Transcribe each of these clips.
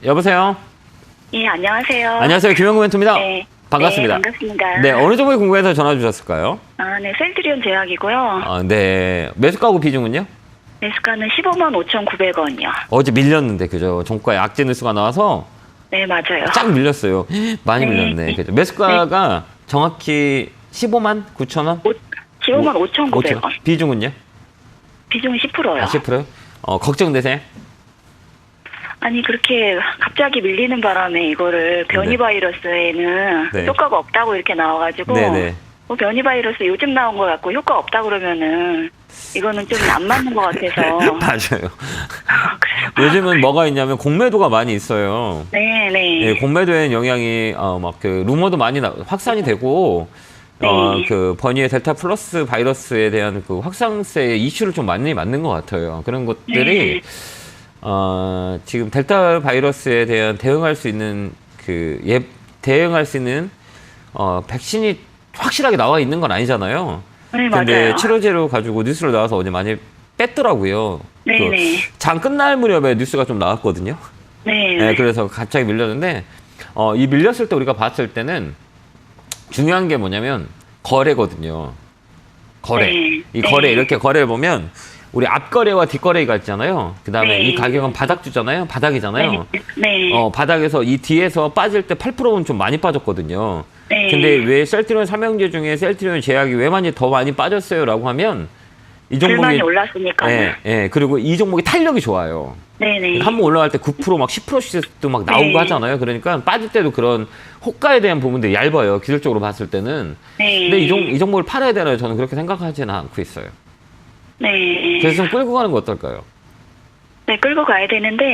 여보세요? 예, 안녕하세요. 안녕하세요. 김영구 멘토입니다. 네. 반갑습니다. 네, 반갑습니다. 네, 어느 종목이 궁금해서 전화 주셨을까요? 네, 셀트리온 제약이고요. 네. 매수가고 비중은요? 매수가는 15만 5,900원이요. 어제 밀렸는데, 그죠? 종가에 악재 뉴스가 나와서 네, 맞아요. 쫙 밀렸어요. 많이 네. 밀렸네. 그죠? 매수가가 정확히 15만 9천 원? 15만 5,900원. 비중은요? 비중은 10%요. 10%요? 걱정되세요? 아니, 그렇게 갑자기 밀리는 바람에 이거를 변이 네. 바이러스에는 네. 효과가 없다고 이렇게 나와가지고. 네네. 변이 바이러스 요즘 나온 거 같고 효과 없다 그러면은 이거는 좀 안 맞는 것 같아서. 맞아요. 그래서. 요즘은 뭐가 있냐면 공매도가 많이 있어요. 네네. 예, 공매도의 영향이 막 그 루머도 많이 확산이 되고 네. 그 번이의 델타 플러스 바이러스에 대한 그 확산세의 이슈를 좀 많이 맞는 것 같아요. 그런 것들이 지금 델타 바이러스에 대한 대응할 수 있는 대응할 수 있는 백신이 확실하게 나와 있는 건 아니잖아요. 네, 근데 맞아요. 치료제로 가지고 뉴스로 나와서 어제 많이 뺐더라고요. 네네. 장 끝날 무렵에 뉴스가 좀 나왔거든요. 네. 네, 그래서 갑자기 밀렸는데 이 밀렸을 때 우리가 봤을 때는 중요한 게 뭐냐면 거래거든요. 거래. 네. 이 거래 네. 이렇게 거래를 보면 우리 앞거래와 뒷거래가 있잖아요. 그다음에 네. 이 가격은 바닥주잖아요. 바닥이잖아요. 네. 바닥에서 이 뒤에서 빠질 때 8%는 좀 많이 빠졌거든요. 네. 근데 왜 셀트리온 삼형제 중에 셀트리온 제약이 왜 더 많이 빠졌어요라고 하면 이 종목이 불만이 올랐으니까. 예, 그리고 이 종목이 탄력이 좋아요. 네네. 한번 올라갈 때 9% 막 10%씩도 막 나오고 네. 하잖아요. 그러니까 빠질 때도 그런 호가에 대한 부분들이 얇아요. 기술적으로 봤을 때는. 네. 근데 이 종목을 팔아야 되나요? 저는 그렇게 생각하지는 않고 있어요. 네. 그래서 좀 끌고 가는 거 어떨까요? 네, 끌고 가야 되는데.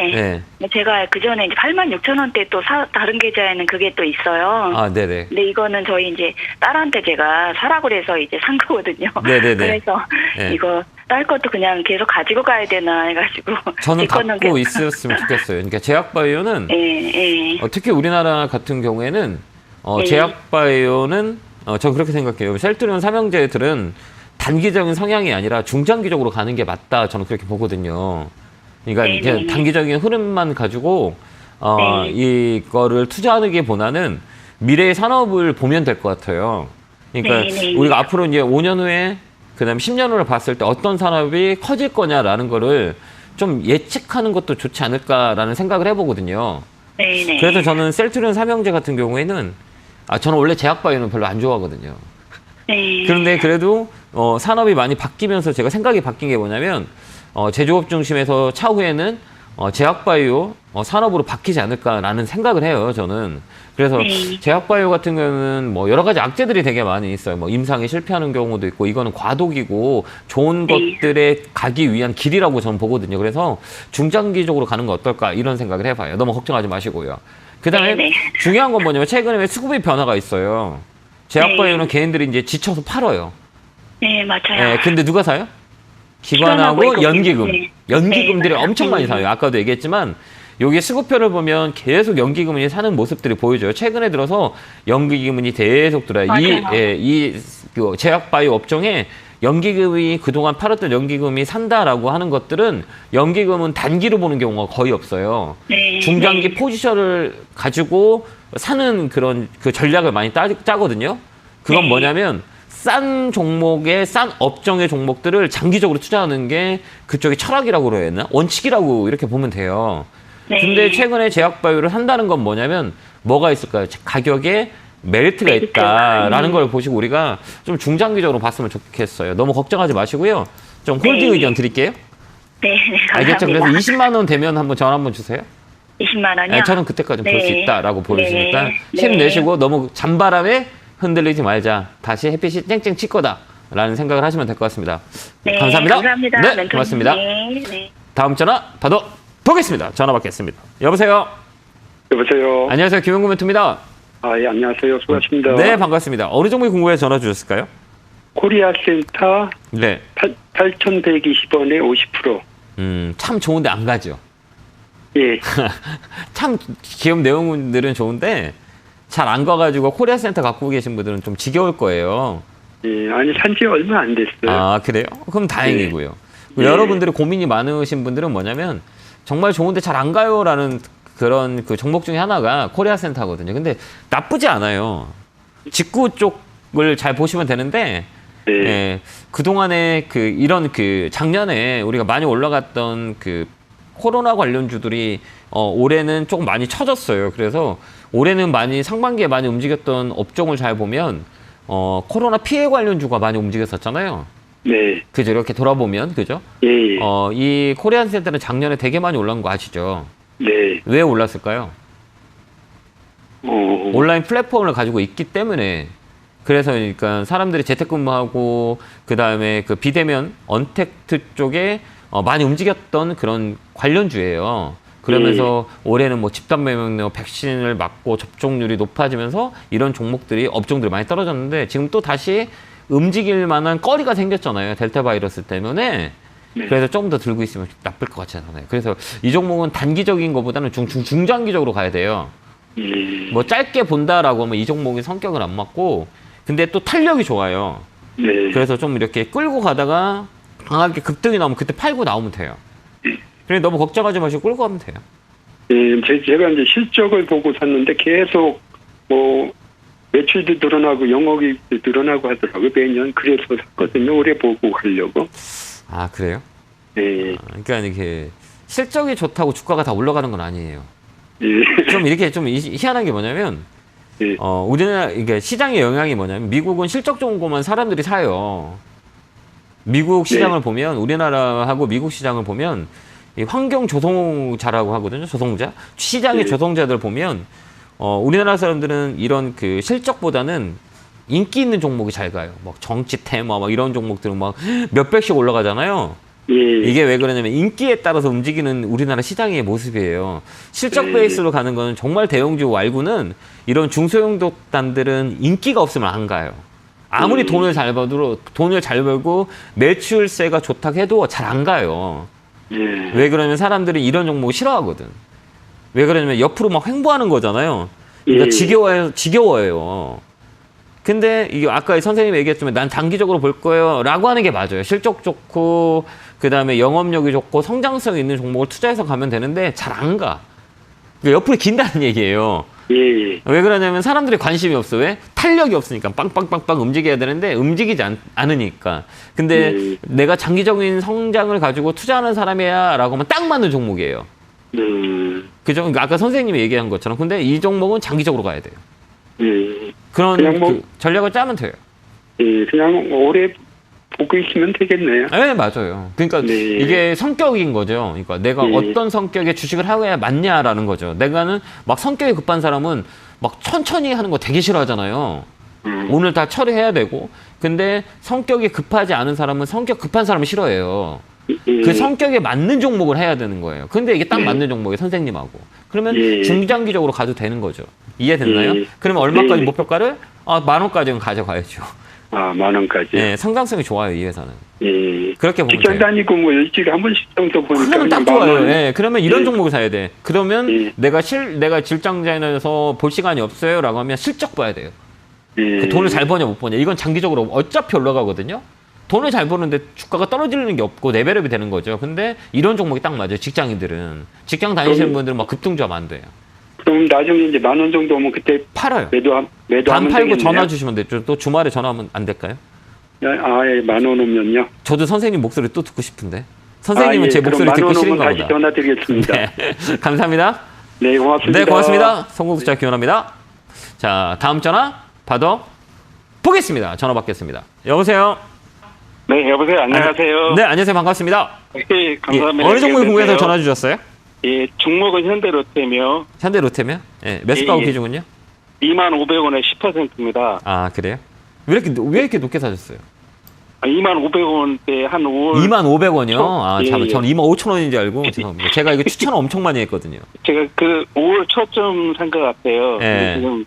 네. 제가 그 전에 이제 86,000원대 또 다른 계좌에는 그게 또 있어요. 네네. 근데 이거는 저희 이제 딸한테 제가 사라고 그래서 이제 산 거거든요. 네네네. 그래서 네. 이거 딸 것도 그냥 계속 가지고 가야 되나 해가지고. 저는 제 거는 갖고 계속- 있었으면 좋겠어요. 그러니까 제약바이오는 예. 특히 우리나라 같은 경우에는 네. 제약바이오는 전 그렇게 생각해요. 셀트리온 삼형제들은 단기적인 성향이 아니라 중장기적으로 가는 게 맞다. 저는 그렇게 보거든요. 그러니까 네네. 그냥 단기적인 흐름만 가지고 네. 이거를 투자하기보다는 미래의 산업을 보면 될 것 같아요. 그러니까 네네. 우리가 앞으로 이제 5년 후에 그다음에 10년 후를 봤을 때 어떤 산업이 커질 거냐라는 거를 좀 예측하는 것도 좋지 않을까라는 생각을 해보거든요. 네네. 그래서 저는 셀트리온 삼형제 같은 경우에는 저는 원래 제약바이오는 별로 안 좋아하거든요. 네. 그런데 그래도 산업이 많이 바뀌면서 제가 생각이 바뀐 게 뭐냐면 제조업 중심에서 차후에는 제약바이오 산업으로 바뀌지 않을까라는 생각을 해요. 저는. 그래서 네. 제약바이오 같은 경우는 뭐 여러 가지 악재들이 되게 많이 있어요. 뭐 임상에 실패하는 경우도 있고 이거는 과도기고 좋은 네. 것들에 가기 위한 길이라고 저는 보거든요. 그래서 중장기적으로 가는 거 어떨까 이런 생각을 해봐요. 너무 걱정하지 마시고요. 그다음에 네네. 중요한 건 뭐냐면 최근에 수급의 변화가 있어요. 제약바이오는 네. 개인들이 이제 지쳐서 팔아요. 네, 맞아요. 네, 근데 누가 사요? 기관하고 기관하고 이거 연기금. 네. 연기금들이 네, 맞아요. 엄청 많이 사요. 아까도 얘기했지만 여기 수급표를 보면 계속 연기금이 사는 모습들이 보여져요. 최근에 들어서 연기금이 계속 들어요. 맞아요. 그 제약바이오 업종에 연기금이 그동안 팔았던 연기금이 산다라고 하는 것들은 연기금은 단기로 보는 경우가 거의 없어요. 네. 중장기 네. 포지션을 가지고 사는 그런 그 전략을 많이 짜거든요. 그건 네. 뭐냐면 싼 종목의 싼 업종의 종목들을 장기적으로 투자하는 게 그쪽의 철학이라고 그래야 되나? 원칙이라고 이렇게 보면 돼요. 네. 근데 최근에 제약바이오를 한다는 건 뭐냐면 뭐가 있을까요? 가격에 메리트가 있다라는 걸 보시고 우리가 좀 중장기적으로 봤으면 좋겠어요. 너무 걱정하지 마시고요. 좀 홀딩 네. 의견 드릴게요. 네, 감사합니다. 알겠죠? 그래서 20만 원 되면 한번 전화 한번 주세요. 20만 원이요? 네, 저는 그때까지 볼 수 네. 있다라고 보여주니까 네. 힘내시고 너무 잔바람에 흔들리지 말자. 다시 햇빛이 쨍쨍 칠 거다라는 생각을 하시면 될 것 같습니다. 네, 감사합니다. 감사합니다. 네, 멘토님. 고맙습니다. 네. 다음 전화 받아보겠습니다. 전화 받겠습니다. 여보세요. 여보세요. 안녕하세요. 김영구 멘토입니다. 예, 안녕하세요. 수고하십니다. 네, 반갑습니다. 어느 종목이 궁금해서 전화 주셨을까요? 코리아 센터 네. 8,120원에 50%. 참 좋은데 안 가죠. 예. 참 기업 내용들은 좋은데 잘 안 가가지고 코리아 센터 갖고 계신 분들은 좀 지겨울 거예요. 예. 아니, 산지 얼마 안 됐어요. 아, 그래요? 그럼 다행이고요. 네. 여러분들이 고민이 많으신 분들은 뭐냐면 정말 좋은데 잘 안 가요라는 그런 그 종목 중에 하나가 코리아센터거든요. 근데 나쁘지 않아요. 직구 쪽을 잘 보시면 되는데 네. 예, 그동안에 그 이런 그 작년에 우리가 많이 올라갔던 그 코로나 관련주들이 올해는 조금 많이 처졌어요. 그래서 올해는 많이 상반기에 많이 움직였던 업종을 잘 보면 코로나 피해 관련주가 많이 움직였었잖아요. 네. 그죠? 이렇게 돌아보면 그죠? 예, 예. 이 코리안 센터는 작년에 되게 많이 올라온 거 아시죠? 네. 왜 올랐을까요? 온라인 플랫폼을 가지고 있기 때문에. 그래서 그러니까 사람들이 재택근무하고 그다음에 그 비대면 언택트 쪽에 많이 움직였던 그런 관련주예요. 그러면서 올해는 뭐 집단 면역력 백신을 맞고 접종률이 높아지면서 이런 종목들이 업종들이 많이 떨어졌는데 지금 또 다시 움직일 만한 거리가 생겼잖아요. 델타 바이러스 때문에. 네. 그래서 조금 더 들고 있으면 나쁠 것 같지 않아요. 그래서 이 종목은 단기적인 것보다는 중장기적으로 가야 돼요. 예. 뭐 짧게 본다라고 하면 이 종목이 성격은 안 맞고 근데 또 탄력이 좋아요. 네. 그래서 좀 이렇게 끌고 가다가 강하게 급등이 나오면 그때 팔고 나오면 돼요. 그래 너무 걱정하지 마시고 끌고 가면 돼요. 예, 제가 이제 실적을 보고 샀는데 계속 뭐 매출도 늘어나고 영업이익도 늘어나고 하더라고요. 매년 그래서 샀거든요. 올해 보고 가려고. 아 그래요? 예. 그러니까 이렇게 실적이 좋다고 주가가 다 올라가는 건 아니에요. 예. 좀 이렇게 좀 희한한 게 뭐냐면 예. 우리나라 이게 시장의 영향이 뭐냐면 미국은 실적 좋은 것만 사람들이 사요. 미국 시장을 보면 우리나라하고 미국 시장을 보면 이 환경 조성자라고 하거든요. 조성자. 시장의 조성자들 보면 우리나라 사람들은 이런 그 실적보다는 인기 있는 종목이 잘 가요. 막 정치 테마 막 이런 종목들은 막 몇백씩 올라가잖아요. 예. 이게 왜 그러냐면 인기에 따라서 움직이는 우리나라 시장의 모습이에요. 실적 베이스로 가는 거는 정말 대형주 말고는 이런 중소형도단들은 인기가 없으면 안 가요. 아무리 돈을 잘 벌고 매출세가 좋다고 해도 잘 안 가요. 예. 왜 그러냐면 사람들이 이런 종목 싫어하거든. 왜 그러냐면 옆으로 막 횡보하는 거잖아요. 그러니까 예. 지겨워요. 근데 이게 아까 선생님이 얘기했지만 난 장기적으로 볼 거예요 라고 하는 게 맞아요. 실적 좋고 그다음에 영업력이 좋고 성장성 있는 종목을 투자해서 가면 되는데 잘 안 가. 그러니까 옆으로 긴다는 얘기예요. 예. 왜 그러냐면 사람들이 관심이 없어. 왜? 탄력이 없으니까 빵빵빵빵 움직여야 되는데 움직이지 않으니까. 근데 내가 장기적인 성장을 가지고 투자하는 사람이야 라고 하면 딱 맞는 종목이에요. 그죠? 그러니까 아까 선생님이 얘기한 것처럼 근데 이 종목은 장기적으로 가야 돼요. 예. 그런 그냥 뭐- 그 전략을 짜면 돼요. 예. 그냥 올해 보고 있으면 되겠네요. 네, 맞아요. 그러니까 네. 이게 성격인 거죠. 그러니까 내가 네. 어떤 성격의 주식을 해야 맞냐라는 거죠. 내가는 막 성격이 급한 사람은 막 천천히 하는 거 되게 싫어하잖아요. 오늘 다 처리해야 되고. 근데 성격이 급하지 않은 사람은 성격 급한 사람을 싫어해요. 예. 그 성격에 맞는 종목을 해야 되는 거예요. 근데 이게 딱 맞는 종목이 선생님하고. 그러면 예. 중장기적으로 가도 되는 거죠. 이해됐나요? 예. 그러면 얼마까지 네. 목표가를? 10,000원까지는 가져가야죠. 아, 10,000원까지. 네, 상당성이 좋아요, 이 회사는. 예. 그렇게 보면 직장 돼요. 다니고 뭐 일주일에 한 번씩 정도 보니까 그러면 딱 그냥 좋아요. 10,000원. 예, 그러면 이런 예. 종목을 사야 돼. 그러면 예. 내가 질장자에서 볼 시간이 없어요라고 하면 실적 봐야 돼요. 예. 그 돈을 잘 버냐 못 버냐. 이건 장기적으로 어차피 올라가거든요. 돈을 잘 버는데 주가가 떨어지는 게 없고 레벨업이 되는 거죠. 근데 이런 종목이 딱 맞아요. 직장인들은. 직장 다니시는 분들은 막 급등주하면 안 돼요. 그럼 나중에 이제 10,000원 정도 오면 그때 팔아요. 반 매도하면 팔고 되겠네요. 전화 주시면 되죠. 또 주말에 전화하면 안 될까요? 아, 예, 10,000원 오면요. 저도 선생님 목소리 또 듣고 싶은데. 선생님은 아, 예. 제 목소리 그럼 듣기 10,000원 싫은가 오면 다시 보다. 전화드리겠습니다. 네. 감사합니다. 네, 고맙습니다. 네, 고맙습니다. 성공투자 기원합니다. 자, 다음 전화 받아 보겠습니다. 전화 받겠습니다. 여보세요? 네, 여보세요. 안녕하세요. 네, 안녕하세요. 반갑습니다. 예, 감사합니다. 예, 어느 종목이 네, 궁금해서 네. 전화 주셨어요? 예, 종목은 현대로템이요. 현대 로템이요? 예, 매수가고 예. 기준은요? 25,500원에 10%입니다. 아, 그래요? 왜 이렇게 높게 사셨어요? 25,500원대 한 5월 25,500원이요? 아, 예, 잠깐 예. 저는 25,000원인 줄 알고 죄송합니다. 제가 이거 추천 엄청 많이 했거든요. 제가 그 5월 초쯤 산 것 같아요. 예. 근데 지금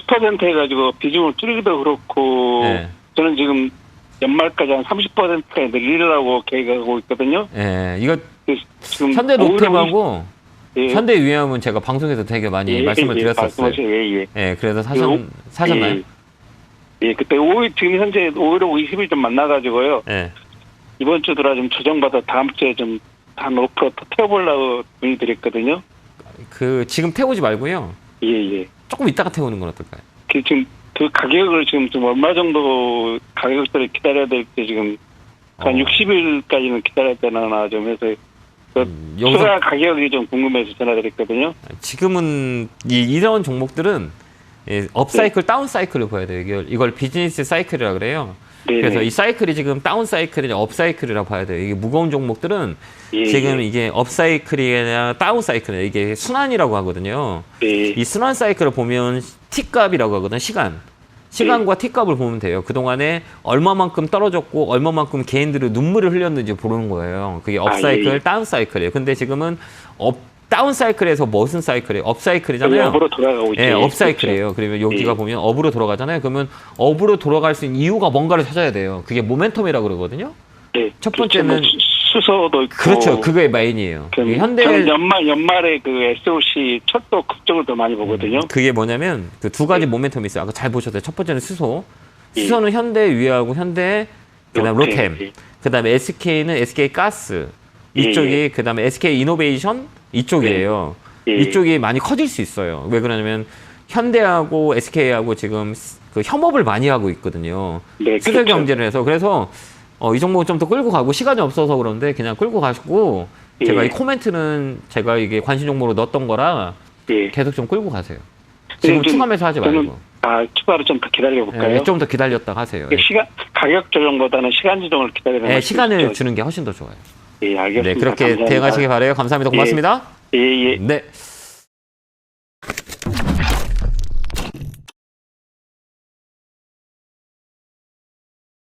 10% 해가지고 비중을 줄이기도 그렇고 예. 저는 지금 연말까지 한 30%까지 늘리려고 계획하고 있거든요. 예, 이거 그래서 지금 현대 로템하고 예. 현대 위험은 제가 방송에서 되게 많이 말씀을 드렸었어요. 말씀하세요. 예, 예. 예, 그래서 요- 사셨나요? 예. 예, 그때 5일, 지금 현재 5일하고 20일 좀 만나가지고요. 예. 이번 주 들어 좀 조정받아 다음 주에 좀 한 5% 더 태워보려고 문의드렸거든요. 그 지금 태우지 말고요. 예, 예. 조금 이따가 태우는 건 어떨까요? 지금 그 가격을 지금 좀 얼마 정도 가격대를 기다려야 될지 지금 한 60일까지는 기다려야 되나 좀 해서 여기서 추가 가격이 좀 궁금해서 전화드렸거든요. 지금은 이런 종목들은 업사이클, 다운사이클을 봐야 돼요. 이걸 비즈니스 사이클이라고 그래요. 네네. 그래서 이 사이클이 지금 다운사이클이냐 업사이클이라고 봐야 돼요. 이게 무거운 종목들은 예, 지금 예. 이게 업사이클이냐 다운사이클이냐 이게 순환이라고 하거든요. 네. 이 순환 사이클을 보면 T값이라고 하거든요. 시간과 T값을 보면 돼요. 그동안에 얼마만큼 떨어졌고 얼마만큼 개인들이 눈물을 흘렸는지 보는 거예요. 그게 업사이클, 예, 예. 다운사이클이에요. 근데 지금은 다운사이클에서 무슨 사이클이에요? 업사이클이잖아요. 업으로 돌아가고 있죠. 예, 업사이클이에요. 그러면 여기가 예. 보면 업으로 돌아가잖아요. 그러면 업으로 돌아갈 수 있는 이유가 뭔가를 찾아야 돼요. 그게 모멘텀이라고 그러거든요. 네. 첫 번째는 수소도 있고. 그렇죠. 그게 메인이에요. 이게 현대 저는 연말에 그 SOC 철도 그쪽을 더 많이 보거든요. 그게 뭐냐면 그 두 가지 예. 모멘텀이 있어요. 아까 잘 보셨어요. 첫 번째는 수소. 예. 수소는 현대 위하고 현대 그다음 로템. 로템. 그다음에 SK는 SK 가스. 이쪽이 예. 그다음에 SK 이노베이션 이쪽이에요. 예. 이쪽이 많이 커질 수 있어요. 왜 그러냐면 현대하고 SK하고 지금 그 협업을 많이 하고 있거든요. 네, 수소 그렇죠. 경제를 해서 그래서 이 종목을 좀 더 끌고 가고 시간이 없어서 그런데 그냥 끌고 가시고 제가 예. 이 코멘트는 제가 이게 관심 종목으로 넣었던 거라 예. 계속 좀 끌고 가세요. 지금 좀- 추가 매수하지 저는 말고 추가로 좀 더 기다려 볼까요? 좀 더 기다렸다 하세요. 시간 가격 조정보다는 시간 조정을 기다리는 게 시간을 있죠. 주는 게 훨씬 더 좋아요. 예, 알겠습니다. 네, 그렇게 감사합니다. 대응하시기 바라요. 감사합니다. 고맙습니다. 예, 예. 네.